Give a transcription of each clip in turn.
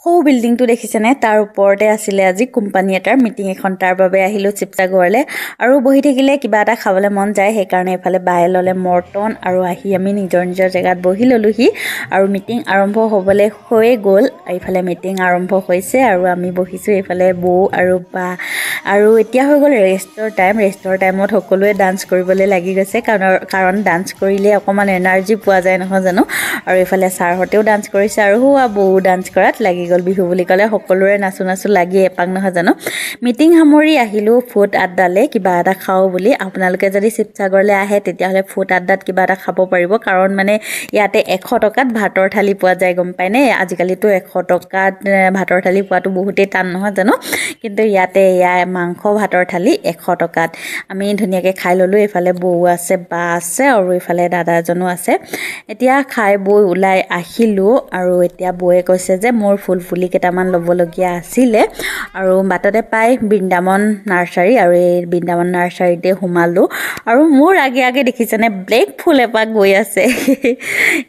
সৌ বিল্ডিংটো দেখিছেনে তাৰ ওপৰতে আছিলে আজি কোম্পানী এটাৰ মিটিং এখন তাৰ বাবে আহিলো শিৱসাগৰলৈ আৰু বহি থাকিলে কিবা এটা খাবলৈ মন যায় সেইকাৰণে এফালে বাই ললে মৰ্টন আৰু আহি আমি নিজৰ জেগাত বহি ললোহি আৰু মিটিং আৰম্ভ হ'বলৈ হৈয়ে গ'ল এইফালে মিটিং আৰম্ভ হৈছে আৰু আমি বহিছো এইফালে বৌ আৰু বা আৰু এতিয়া হৈ গ'ল ৰেষ্টৰ টাইমত সকলোৱে ডান্স কৰিবলৈ লাগি গৈছে কাৰণ ডান্স কৰিলে অকমান এনাৰ্জি পোৱা যায় নহয় জানো আৰু এইফালে ছাৰহঁতেও ডান্স কৰিছে আৰু হুৱা বৌ ডান্স কৰাত লাগি গ'ল বিহু বুলি ক'লে সকলোৰে নাচু লাগি এপাক নহয় জানো মিটিং সামৰি আহিলো ফুড আড্ডালে কিবা এটা খাও বুলি আপোনালোকে যদি শিৱসাগৰলৈ আহে তেতিয়াহ'লে ফুড আড্ডাত কিবা এটা খাব পাৰিব কাৰণ মানে ইয়াতে 100 টকাত ভাতৰ থালি পোৱা যায় গম পায়নে আজিকালিতো 100 টকাত ভাতৰ থালি পোৱাটো বহুতেই টান নহয় জানো কিন্তু ইয়াতে মাংস ভাতৰ থালি 100 টকাত আমি ধুনীয়াকৈ খাই ললো এইফালে বৌ আছে বা আছে আৰু এইফালে দাদা এজনো আছে এতিয়া খাই বৈ ওলাই আহিলো আৰু এতিয়া বৌয়ে কৈছে যে মোৰ ফুলি কেইটামান ল'বলগীয়া আছিলে আৰু বাটতে পাই বৃন্দাবন নাৰ্চাৰী আৰু এই বৃন্দাবন নাৰ্চাৰীতে সোমালো আৰু মোৰ আগে দেখিছেনে ব্লেক ফুল এপাক গৈ আছে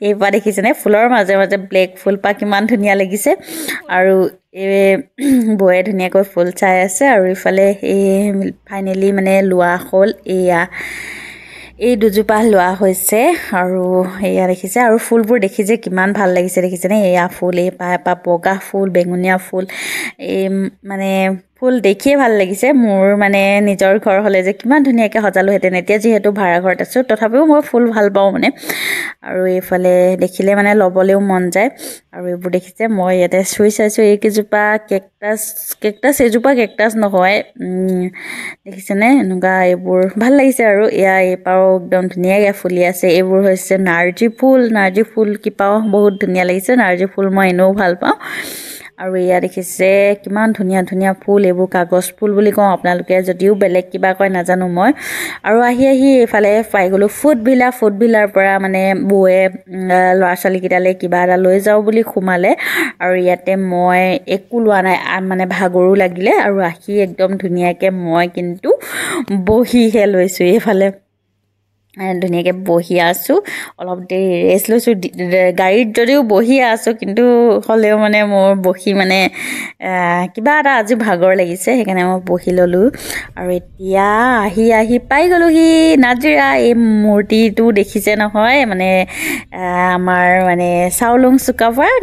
এইপা দেখিছেনে ফুলৰ মাজে ব্লেক ফুল পাক কিমান ধুনীয়া লাগিছে আৰু বৌয়ে ধুনীয়াকৈ ফুল চাই আছে আৰু ইফালে এই ফাইনেলি মানে লোৱা হ'ল এই দুজোপা লোৱা হৈছে আৰু এয়া দেখিছে আৰু ফুলবোৰ দেখি যে কিমান ভাল লাগিছে দেখিছেনে এয়া ফুল এই পা বগা ফুল বেঙুনীয়া ফুল এই মানে ফুল দেখিয়ে ভাল লাগিছে মোৰ মানে নিজৰ ঘৰ হ'লে যে কিমান ধুনীয়াকৈ সজালোহেঁতেন এতিয়া যিহেতু ভাড়া ঘৰত আছো তথাপিও মই ফুল ভাল পাওঁ মানে আৰু এইফালে দেখিলে মানে ল'বলৈও মন যায় আৰু এইবোৰ দেখিছে মই ইয়াতে চুই চাইছো এইকেইজোপা কেকটাছ এজোপা কেকটাছ নহয় দেখিছেনে এনেকুৱা এইবোৰ ভাল লাগিছে আৰু এইপাও একদম ধুনীয়াকৈ ফুলি আছে এইবোৰ হৈছে নাৰ্জী ফুল কিপাও বহুত ধুনীয়া লাগিছে নাৰ্জী ফুল মই এনেও ভাল পাওঁ আৰু এয়া দেখিছে কিমান ধুনীয়া ফুল এইবোৰ কাগজ ফুল বুলি কওঁ আপোনালোকে যদিও বেলেগ কিবা কয় নাজানো মই আৰু আহি এইফালে পাই গ'লো ফুড ভিলাৰ পৰা মানে বৌয়ে ল'ৰা ছোৱালীকেইটালৈ কিবা এটা লৈ যাওঁ বুলি সোমালে আৰু ইয়াতে মই একো লোৱা নাই মানে ভাগৰো লাগিলে আৰু আহি একদম ধুনীয়াকৈ মই কিন্তু বহিহে লৈছোঁ এইফালে ধুনীয়াকৈ বহি আছোঁ অলপ দেৰি ৰেষ্ট লৈছোঁ গাড়ীত যদিও বহি আছোঁ কিন্তু হ'লেও মানে মোৰ বহি মানে কিবা এটা আজি ভাগৰ লাগিছে সেইকাৰণে মই বহি ল'লোঁ আৰু এতিয়া আহি পাই গ'লোহি নাজিৰা এই মূৰ্তিটো দেখিছে নহয় মানে আমাৰ মানে চাউলুং চুকাফাৰ